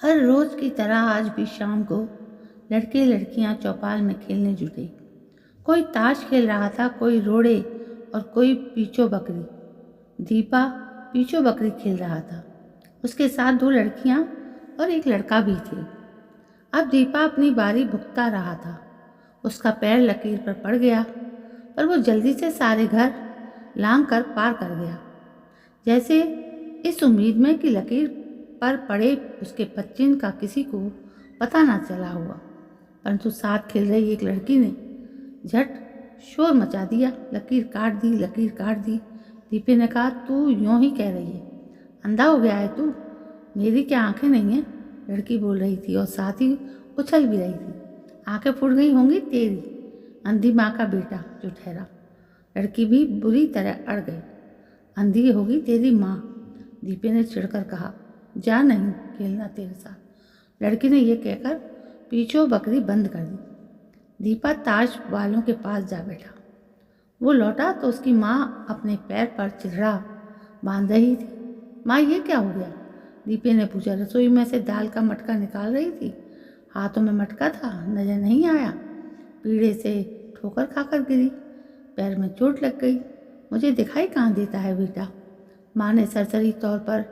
हर रोज की तरह आज भी शाम को लड़के लड़कियां चौपाल में खेलने जुटे। कोई ताश खेल रहा था, कोई रोड़े और कोई पीछो बकरी। दीपा पीछो बकरी खेल रहा था। उसके साथ दो लड़कियां और एक लड़का भी थे। अब दीपा अपनी बारी भुगता रहा था। उसका पैर लकीर पर पड़ गया, पर वो जल्दी से सारे घर लांग कर पार कर गया, जैसे इस उम्मीद में कि लकीर पर पड़े उसके पच्चीन का किसी को पता ना चला हुआ। परंतु साथ खेल रही एक लड़की ने झट शोर मचा दिया, लकीर काट दी, लकीर काट दी। दीपे ने कहा, तू यूं ही कह रही है, अंधा हो गया है तू? मेरी क्या आंखें नहीं हैं? लड़की बोल रही थी और साथ ही उछल भी रही थी। आंखें फूट गई होंगी तेरी, अंधी माँ का बेटा जो ठहरा। लड़की भी बुरी तरह अड़ गई। अंधी होगी तेरी माँ, दीपे ने चिढ़कर कहा। जा, नहीं खेलना तेरे साथ। लड़की ने यह कहकर पीछो बकरी बंद कर दी। दीपा ताश वालों के पास जा बैठा। वो लौटा तो उसकी माँ अपने पैर पर चिथड़ा बांध रही थी। माँ, ये क्या हो गया? दीपे ने पूछा। रसोई में से दाल का मटका निकाल रही थी, हाथों में मटका था, नजर नहीं आया। पीढ़े से ठोकर खाकर गिरी, पैर में चोट लग गई। मुझे दिखाई कहाँ देता है बेटा, माँ ने सरसरी तौर पर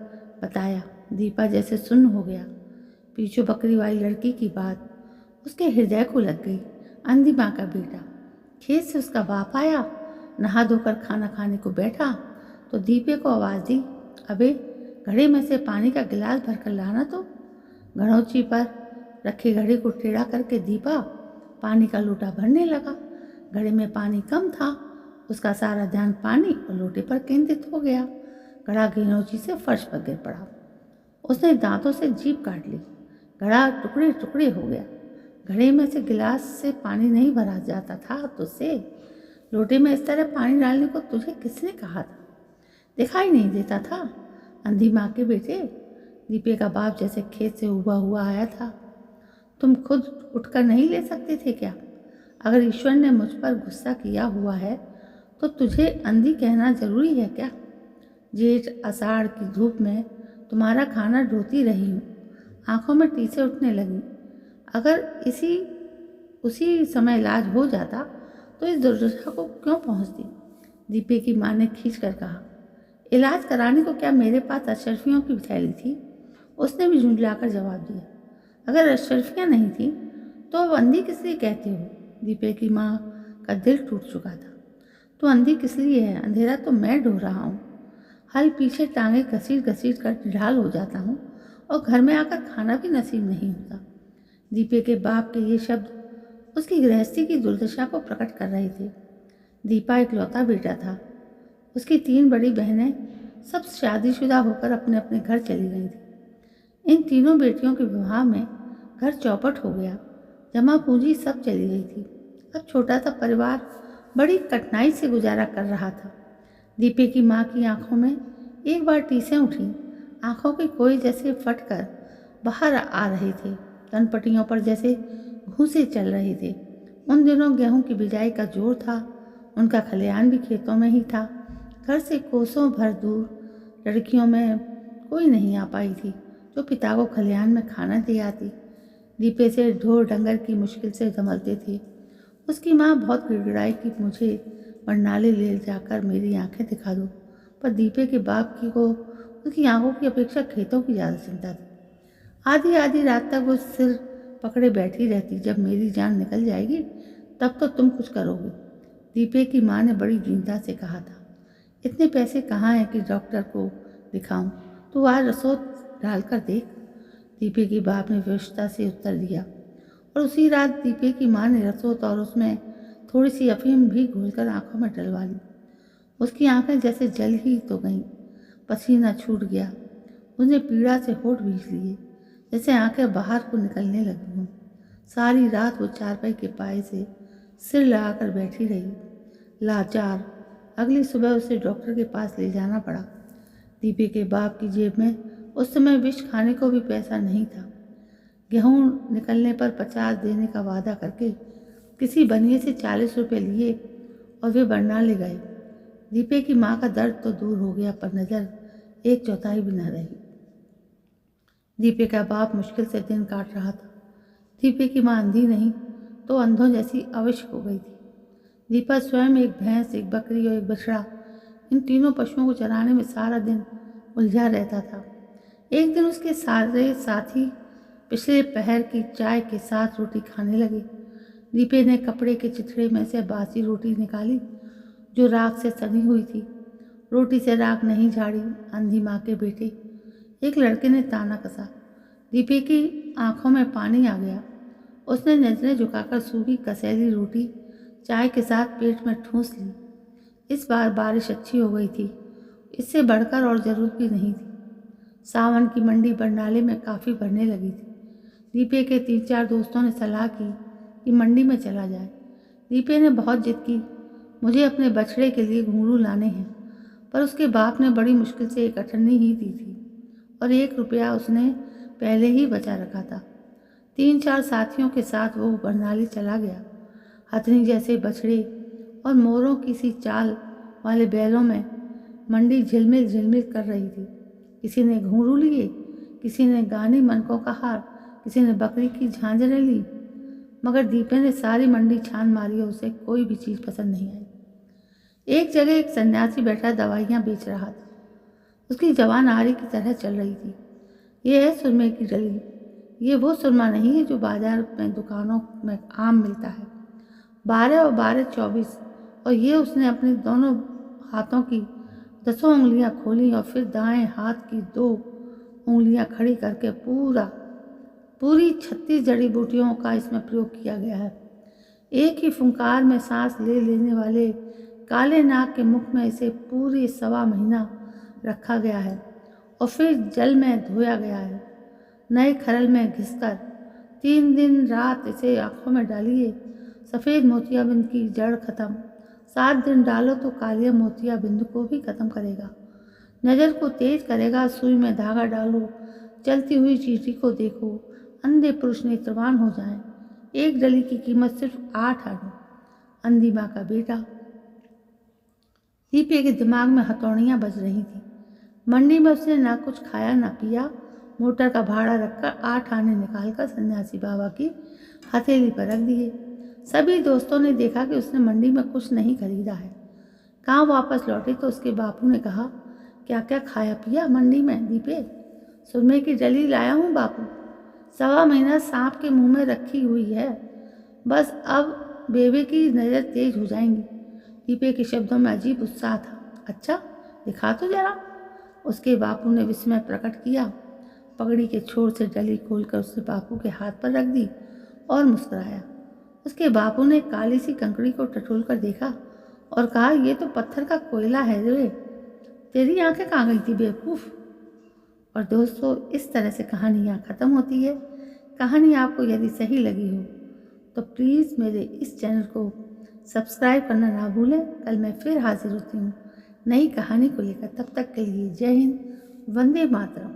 बताया। दीपा जैसे सुन्न हो गया। पीछू बकरी वाली लड़की की बात उसके हृदय को लग गई। अंधी माँ का बेटा। खेत से उसका बाप आया, नहा धोकर खाना खाने को बैठा तो दीपे को आवाज़ दी, अबे घड़े में से पानी का गिलास भरकर लाना। तो घड़ोची पर रखे घड़े को टेढ़ा करके दीपा पानी का लोटा भरने लगा। घड़े में पानी कम था, उसका सारा ध्यान पानी और लोटे पर केंद्रित हो गया। घड़ा घिनौची से फर्श पर गिर पड़ा। उसने दांतों से जीभ काट ली। घड़ा टुकड़े टुकड़े हो गया। घड़े में से गिलास से पानी नहीं भरा जाता था तो से लोटे में इस तरह पानी डालने को तुझे किसने कहा था? दिखाई नहीं देता था, अंधी माँ के बेटे? दीपे का बाप जैसे खेत से उबा हुआ आया था। तुम खुद उठकर नहीं ले सकते थे क्या? अगर ईश्वर ने मुझ पर गुस्सा किया हुआ है तो तुझे अंधी कहना जरूरी है क्या? जेठ आषाढ़ की धूप में तुम्हारा खाना ढोती रही हूँ, आंखों में टीसे उठने लगी। अगर उसी समय इलाज हो जाता तो इस दुर्दशा को क्यों पहुँचती? दीपे की माँ ने खींच कर कहा। इलाज कराने को क्या मेरे पास अशर्फियों की थैली थी? उसने भी झुंझलाकर जवाब दिया। अगर अशर्फियाँ नहीं थी तो अब अंधी किस लिए कहते हो? दीपे की माँ का दिल टूट चुका था। तो अंधी किस लिए है? अंधेरा तो मैं ढो रहा हूँ, हल पीछे टांगे घसीट घसीट कर ढाल हो जाता हूँ और घर में आकर खाना भी नसीब नहीं होता। दीपे के बाप के ये शब्द उसकी गृहस्थी की दुर्दशा को प्रकट कर रहे थे। दीपा इकलौता बेटा था। उसकी 3 बड़ी बहनें सब शादीशुदा होकर अपने अपने घर चली गई थी। इन तीनों बेटियों के विवाह में घर चौपट हो गया। जमा पूंजी सब चली गई थी। अब छोटा सा परिवार बड़ी कठिनाई से गुजारा कर रहा था। दीपे की माँ की आंखों में एक बार टीसें उठी। आंखों के कोई जैसे फटकर बाहर आ रहे थे, तनपटियों पर जैसे घूंसे चल रहे थे। उन दिनों गेहूं की बिजाई का जोर था। उनका खलिहान भी खेतों में ही था। घर से कोसों भर दूर लड़कियों में कोई नहीं आ पाई थी जो पिता को खलिहान में खाना दे आती। दीपे से ढोर डंगर की मुश्किल से संभलते थे। उसकी माँ बहुत गिड़गिड़ाई कि मुझे बरनाले ले जाकर मेरी आंखें दिखा दो, पर दीपे के बाप की को उसकी आंखों की अपेक्षा खेतों की ज़्यादा चिंता थी। आधी आधी रात तक वो सिर पकड़े बैठी रहती। जब मेरी जान निकल जाएगी तब तो तुम कुछ करोगे, दीपे की माँ ने बड़ी दीनता से कहा था। इतने पैसे कहाँ हैं कि डॉक्टर को दिखाऊं? तो आज रसोद डाल कर देख, दीपे के बाप ने व्यवस्था से उत्तर दिया। और उसी रात दीपे की माँ ने रसोद और उसमें थोड़ी सी अफीम भी घोलकर आंखों में डलवा ली। उसकी आंखें जैसे जल ही तो गईं। पसीना छूट गया। उसने पीड़ा से होठ भींच लिए, जैसे आंखें बाहर को निकलने लगी हों। सारी रात वो चारपाई के पाए से सिर लगाकर बैठी रही, लाचार। अगली सुबह उसे डॉक्टर के पास ले जाना पड़ा। दीपे के बाप की जेब में उस समय विष खाने को भी पैसा नहीं था। गेहूं निकलने पर 50 देने का वादा करके किसी बनिए से 40 रुपये लिए और वे बरनाले गए। दीपे की माँ का दर्द तो दूर हो गया, पर नज़र 1/4 भी न रही। दीपे का बाप मुश्किल से दिन काट रहा था। दीपे की माँ अंधी नहीं तो अंधों जैसी अवश्य हो गई थी। दीपा स्वयं एक भैंस, एक बकरी और एक बछड़ा, इन तीनों पशुओं को चराने में सारा दिन उलझा रहता था। एक दिन उसके सारे साथी पिछले पहर की चाय के साथ रोटी खाने लगे। दीपे ने कपड़े के चिथड़े में से बासी रोटी निकाली जो राख से सनी हुई थी। रोटी से राख नहीं झाड़ी, अंधी माँ के बेटे, एक लड़के ने ताना कसा। दीपे की आंखों में पानी आ गया। उसने नजरें झुकाकर सूखी कसैली रोटी चाय के साथ पेट में ठूंस ली। इस बार बारिश अच्छी हो गई थी, इससे बढ़कर और जरूरत भी नहीं थी। सावन की मंडी बरनाले में काफ़ी भरने लगी थी। दीपे के 3-4 दोस्तों ने सलाह की कि मंडी में चला जाए। दीपे ने बहुत जिद की, मुझे अपने बछड़े के लिए घुंघरू लाने हैं, पर उसके बाप ने बड़ी मुश्किल से एक अठन्नी ही दी थी और 1 रुपया उसने पहले ही बचा रखा था। 3-4 साथियों के साथ वो बरनाली चला गया। हथनी जैसे बछड़े और मोरों की सी चाल वाले बैलों में मंडी झिलमिल झिलमिल कर रही थी। किसी ने घुंघरू लिए, किसी ने गानी मनकों का हार, किसी ने बकरी की झांझरें ली, मगर दीपे ने सारी मंडी छान मारी और उसे कोई भी चीज़ पसंद नहीं आई। एक जगह एक सन्यासी बैठा दवाइयाँ बेच रहा था। उसकी जवान आरी की तरह चल रही थी। ये है सुरमे की डली। ये वो सुरमा नहीं है जो बाजार में दुकानों में आम मिलता है। 12 और 12 24, और ये उसने अपने दोनों हाथों की 10 उंगलियां खोली और फिर दाएं हाथ की 2 उंगलियां खड़ी करके पूरी 36 जड़ी बूटियों का इसमें प्रयोग किया गया है। एक ही फुंकार में सांस ले लेने वाले काले नाग के मुख में इसे पूरी 1.25 महीना रखा गया है और फिर जल में धोया गया है। नए खरल में घिसकर 3 दिन रात इसे आंखों में डालिए, सफ़ेद मोतियाबिंद की जड़ खत्म। 7 दिन डालो तो कालिया मोतियाबिंद को भी खत्म करेगा। नज़र को तेज करेगा। सुई में धागा डालो, चलती हुई चींटी को देखो, अंधे पुरुष नेत्रवान हो जाएं। एक डली की कीमत सिर्फ 8 आने। अंधी माँ का बेटा। दीपे के दिमाग में हथौड़ियाँ बज रही थी। मंडी में उसने ना कुछ खाया ना पिया। मोटर का भाड़ा रखकर 8 आने निकालकर सन्यासी बाबा की हथेली पर रख दिए। सभी दोस्तों ने देखा कि उसने मंडी में कुछ नहीं खरीदा है। गाँव वापस लौटे तो उसके बापू ने कहा, क्या क्या खाया पिया मंडी में दीपे? सुरमे की डली लाया हूँ बापू। 1.25 महीना सांप के मुंह में रखी हुई है, बस अब बेबे की नज़र तेज हो जाएंगी। दीपे के शब्दों में अजीब उत्साह था। अच्छा दिखा तो जरा। उसके बापू ने विस्मय प्रकट किया। पगड़ी के छोर से डली खोलकर उसने बापू के हाथ पर रख दी और मुस्कुराया। उसके बापू ने काली सी कंकड़ी को टटोल कर देखा और कहा, ये तो पत्थर का कोयला है रे, तेरी आंखें कहाँ गई थी बेवकूफ़। और दोस्तों, इस तरह से कहानी यहाँ ख़त्म होती है। कहानी आपको यदि सही लगी हो तो प्लीज़ मेरे इस चैनल को सब्सक्राइब करना ना भूलें। कल मैं फिर हाजिर होती हूँ नई कहानी को लेकर। तब तक के लिए जय हिंद, वंदे मातरम।